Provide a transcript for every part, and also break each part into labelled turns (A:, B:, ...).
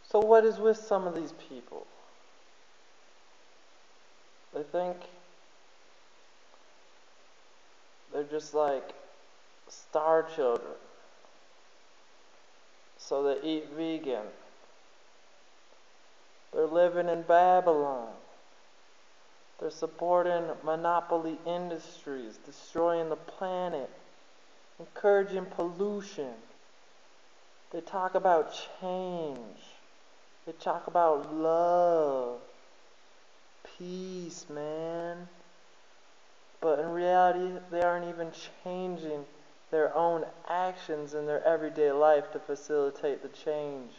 A: So what is with some of these people? They think they're just like star children. So they eat vegan. They're living in Babylon. They're supporting monopoly industries, destroying the planet, encouraging pollution. They talk about change. They talk about love, peace, man. But in reality, they aren't even changing their own actions in their everyday life to facilitate the change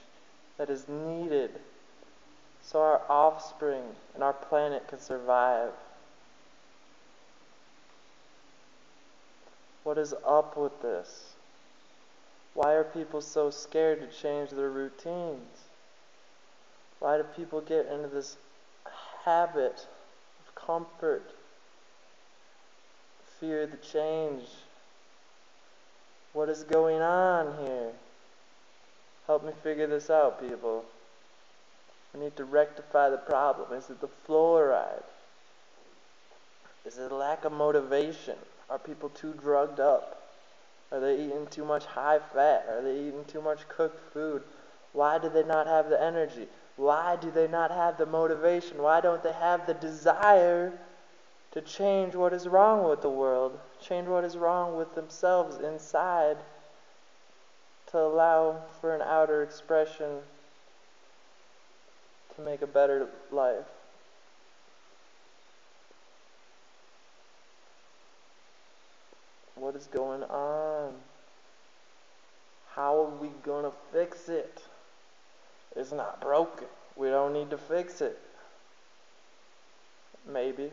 A: that is needed so our offspring and our planet can survive. What is up with this? Why are people so scared to change their routines? Why do people get into this habit of comfort, fear the change? What is going on here? Help me figure this out, people. We need to rectify the problem. Is it the fluoride? Is it a lack of motivation? Are people too drugged up? Are they eating too much high fat? Are they eating too much cooked food? Why do they not have the energy? Why do they not have the motivation? Why don't they have the desire to change what is wrong with the world? Change what is wrong with themselves inside to allow for an outer expression to make a better life. What is going on? How are we gonna fix it? It's not broken. We don't need to fix it. Maybe.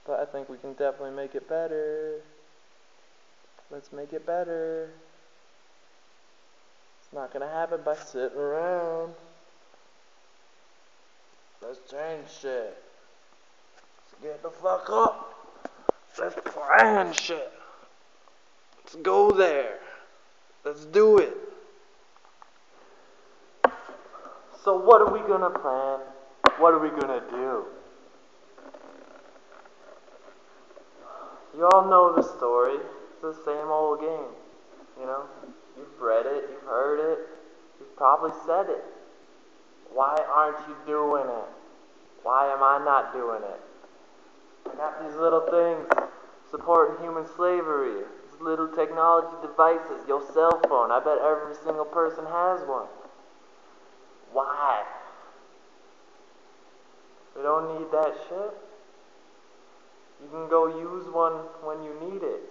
A: But I think we can definitely make it better. Let's make it better. It's not gonna happen by sitting around. Let's change shit. Let's get the fuck up. Let's plan shit. Let's go there. Let's do it. So what are we gonna plan? What are we gonna do? You all know the story. It's the same old game. You know? You've read it, you've heard it, you've probably said it. Why aren't you doing it? Why am I not doing it? I got these little things supporting human slavery. These little technology devices, your cell phone. I bet every single person has one. Why? We don't need that shit. You can go use one when you need it.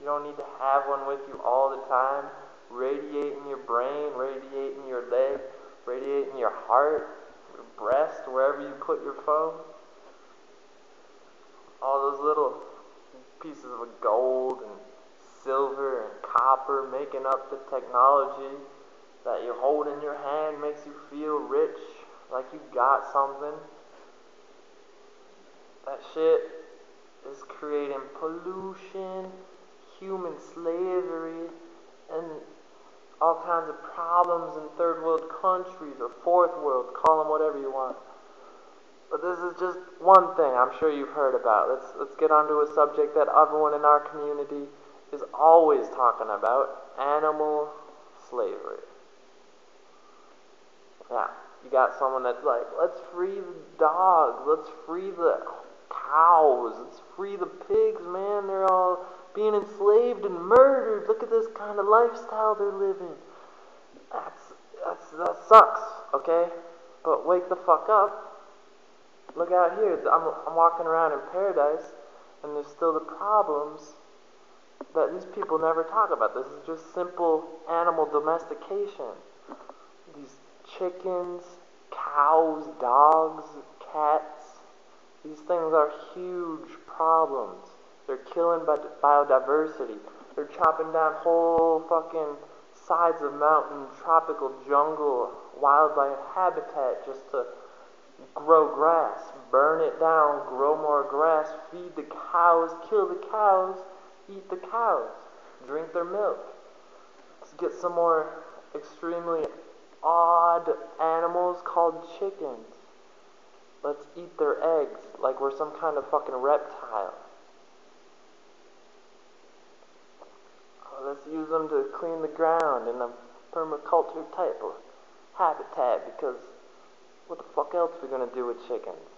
A: You don't need to have one with you all the time, radiating your brain, radiating your leg, radiating your heart, your breast, wherever you put your phone. All those little pieces of gold and silver and copper making up the technology that you hold in your hand makes you feel rich, like you got something. That shit is creating pollution, human slavery, and all kinds of problems in third world countries or fourth world, call them whatever you want. But this is just one thing I'm sure you've heard about. Let's get onto a subject that everyone in our community is always talking about: animal slavery. Yeah, you got someone that's like, let's free the dogs, let's free the cows, let's free the pigs, man. They're all being enslaved and murdered. Look at this kind of lifestyle they're living. That sucks, okay? But wake the fuck up. Look out here. I'm walking around in paradise, and there's still the problems that these people never talk about. This is just simple animal domestication. These chickens, cows, dogs, cats, these things are huge problems. They're killing biodiversity. They're chopping down whole fucking sides of mountain, tropical jungle, wildlife habitat just to grow grass. Burn it down, grow more grass, feed the cows, kill the cows, eat the cows, drink their milk. Let's get some more extremely odd animals called chickens. Let's eat their eggs like we're some kind of fucking reptile. Let's use them to clean the ground in a permaculture type of habitat, because what the fuck else are we gonna do with chickens?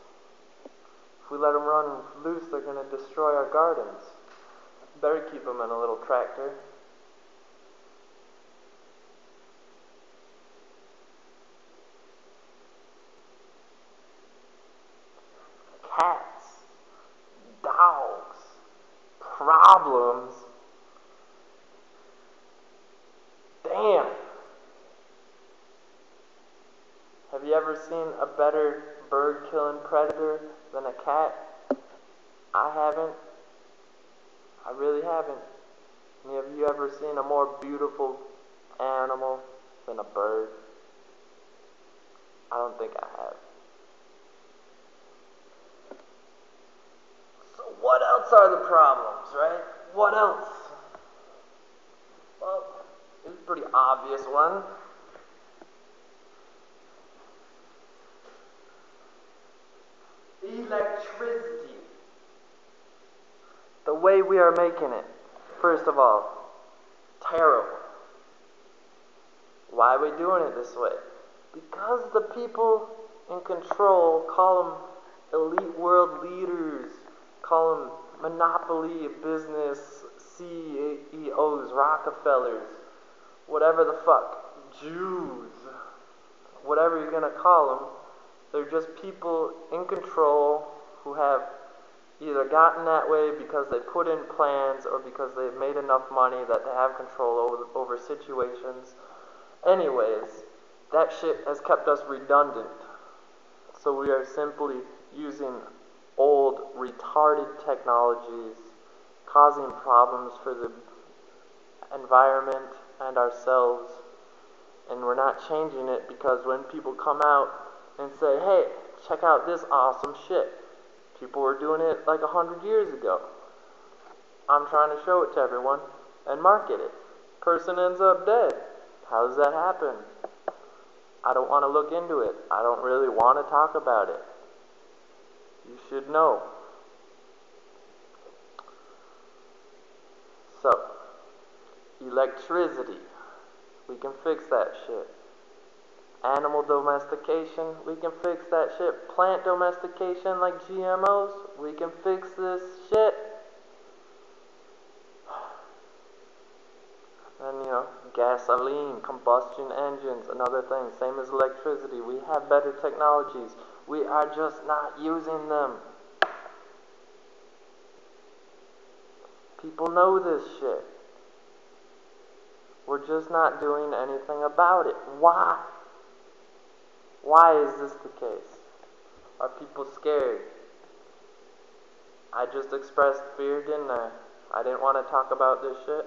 A: If we let them run loose, they're gonna destroy our gardens. Better keep them in a little tractor. Cats, dogs, problems. Damn. Have you ever seen a better bird-killing predator than a cat? I haven't. I really haven't. Have you ever seen a more beautiful animal than a bird? I don't think I have. So what else are the problems, right? What else? Well, it's a pretty obvious one. Electricity. The way we are making it, first of all, terrible. Why are we doing it this way? Because the people in control call them elite world leaders, call them monopoly business CEOs, Rockefellers, whatever the fuck, Jews, whatever you're gonna call them. They're just people in control who have either gotten that way because they put in plans or because they've made enough money that they have control over situations. Anyways, that shit has kept us redundant. So we are simply using old, retarded technologies, causing problems for the environment and ourselves. And we're not changing it because when people come out and say, hey, check out this awesome shit, people were doing it like 100 years ago. I'm trying to show it to everyone and market it. Person ends up dead. How does that happen? I don't want to look into it. I don't really want to talk about it. You should know. So, electricity. We can fix that shit. Animal domestication, we can fix that shit. Plant domestication like GMOs, we can fix this shit. And gasoline, combustion engines, another thing, same as electricity. We have better technologies. We are just not using them. People know this shit. We're just not doing anything about it. Why? Why is this the case? Are people scared? I just expressed fear, didn't I? I didn't want to talk about this shit.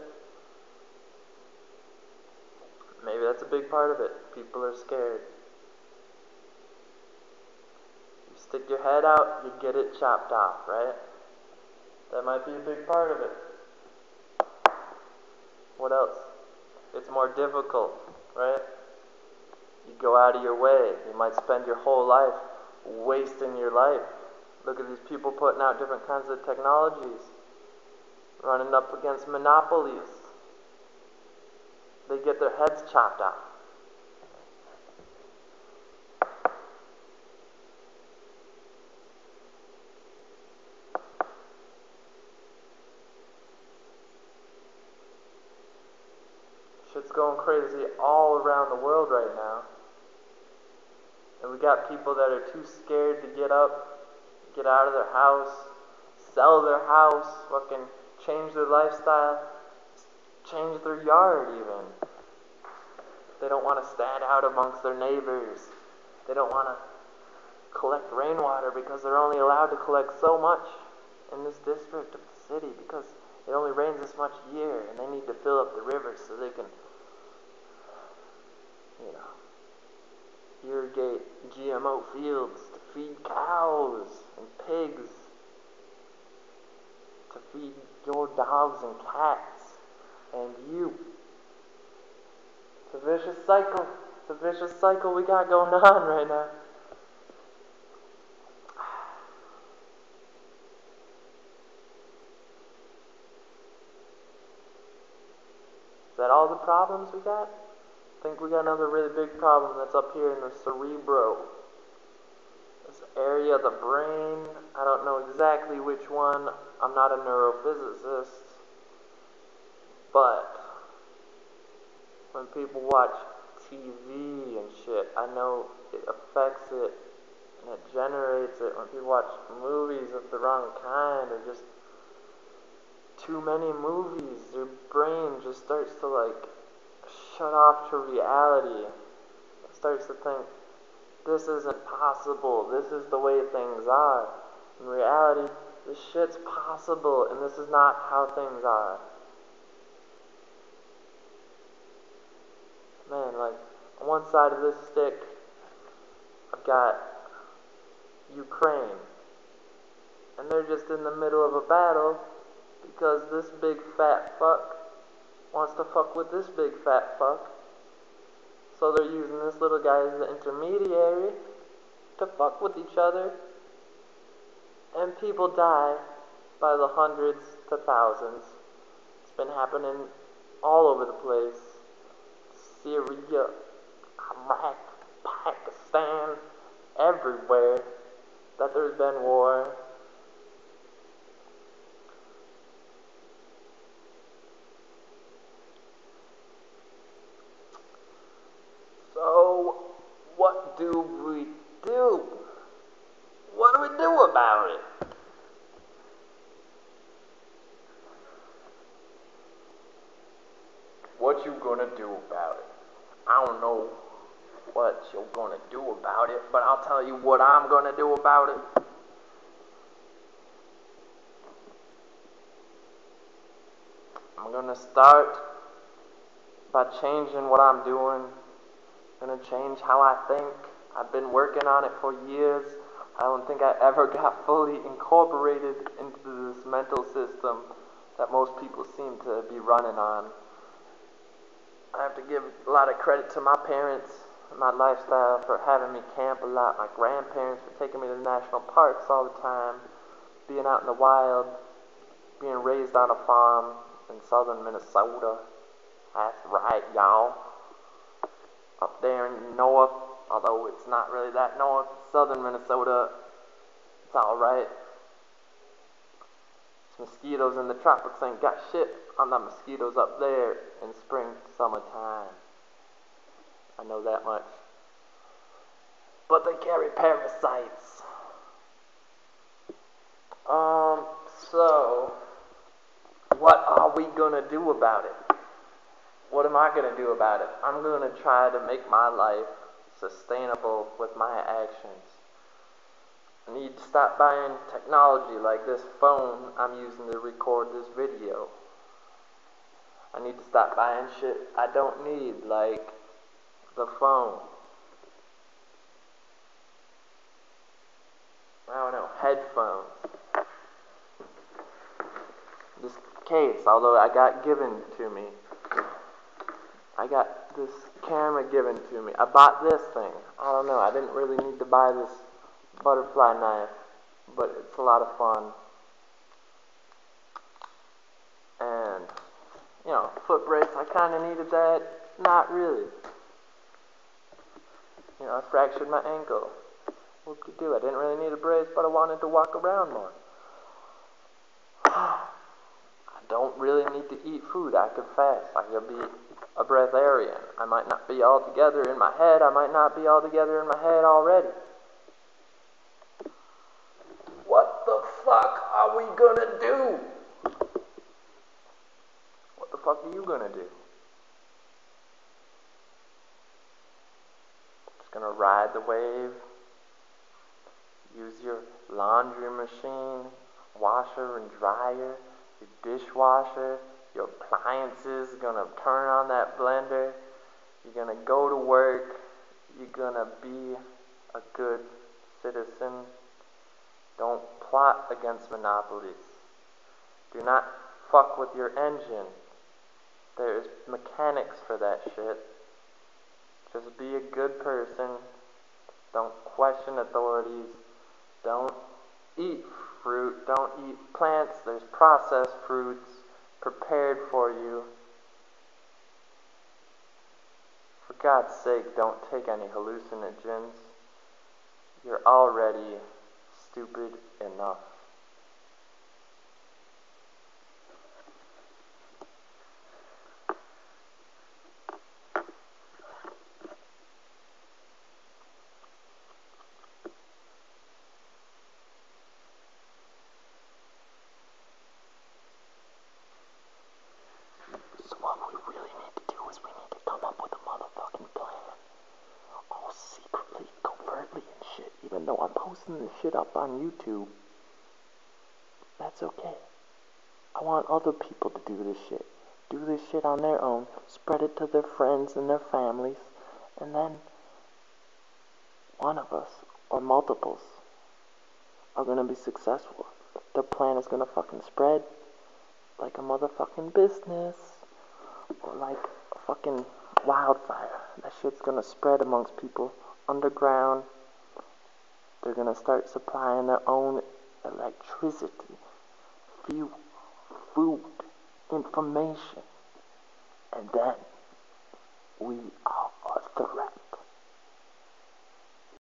A: Maybe that's a big part of it. People are scared. You stick your head out, you get it chopped off, right? That might be a big part of it. What else? It's more difficult, right? You go out of your way. You might spend your whole life wasting your life. Look at these people putting out different kinds of technologies, running up against monopolies. They get their heads chopped off. Shit's going crazy all around the world right now. And we got people that are too scared to get up, get out of their house, sell their house, fucking change their lifestyle, change their yard even. They don't want to stand out amongst their neighbors. They don't want to collect rainwater because they're only allowed to collect so much in this district of the city because it only rains this much a year, and they need to fill up the rivers so they can, irrigate GMO fields to feed cows and pigs, to feed your dogs and cats and you. It's a vicious cycle. It's a vicious cycle we got going on right now. Is that all the problems we got? I think we got another really big problem that's up here in the cerebro. This area of the brain. I don't know exactly which one. I'm not a neurophysicist. But when people watch TV and shit, I know it affects it and it generates it. When people watch movies of the wrong kind or just too many movies, their brain just starts to like shut off to reality. It starts to think, this isn't possible, this is the way things are. In reality, this shit's possible and this is not how things are. Man, like, on one side of this stick, I've got Ukraine. And they're just in the middle of a battle because this big fat fuck wants to fuck with this big fat fuck. So they're using this little guy as the intermediary to fuck with each other. And people die by the hundreds to thousands. It's been happening all over the place. Syria, Iraq, Pakistan, everywhere that there's been war. So, what do we do? What do we do about it? What you gonna do about it? I don't know what you're gonna do about it, but I'll tell you what I'm gonna do about it. I'm gonna start by changing what I'm doing. I'm gonna change how I think. I've been working on it for years. I don't think I ever got fully incorporated into this mental system that most people seem to be running on. I have to give a lot of credit to my parents and my lifestyle for having me camp a lot, my grandparents for taking me to the national parks all the time, being out in the wild, being raised on a farm in southern Minnesota. That's right, y'all. Up there in north, although it's not really that north, southern Minnesota, it's alright. Mosquitoes in the tropics ain't got shit on the mosquitoes up there in spring, summertime. I know that much. But they carry parasites. So, what are we gonna do about it? What am I gonna do about it? I'm gonna try to make my life sustainable with my actions. I need to stop buying technology like this phone I'm using to record this video. I need to stop buying shit I don't need, like the phone. I don't know, headphones. This case, although I got given to me. I got this camera given to me. I bought this thing. I don't know, I didn't really need to buy this butterfly knife, but it's a lot of fun. And, you know, foot brace, I kind of needed that. Not really. You know, I fractured my ankle. Whoop-de-doo, I didn't really need a brace, but I wanted to walk around more. I don't really need to eat food. I could fast. I could be a breatharian. I might not be all together in my head. I might not be all together in my head already. What the fuck are we gonna do? What the fuck are you gonna do? Just gonna ride the wave? Use your laundry machine, washer and dryer, your dishwasher, your appliances, gonna turn on that blender, you're gonna go to work, you're gonna be a good citizen. Don't plot against monopolies. Do not fuck with your engine. There's mechanics for that shit. Just be a good person. Don't question authorities. Don't eat fruit. Don't eat plants. There's processed fruits prepared for you. For God's sake, don't take any hallucinogens. You're already stupid enough. So what we really need to do is we need to come up with a motherfucking plan. All secretly, covertly and shit. Even though I'm posting this shit up on YouTube. That's okay. I want other people to do this shit. Do this shit on their own. Spread it to their friends and their families. And then one of us, or multiples, are gonna be successful. Their plan is gonna fucking spread like a motherfucking business. Or like a fucking wildfire. That shit's gonna spread amongst people underground. They're gonna start supplying their own electricity, fuel, food, information. And then we all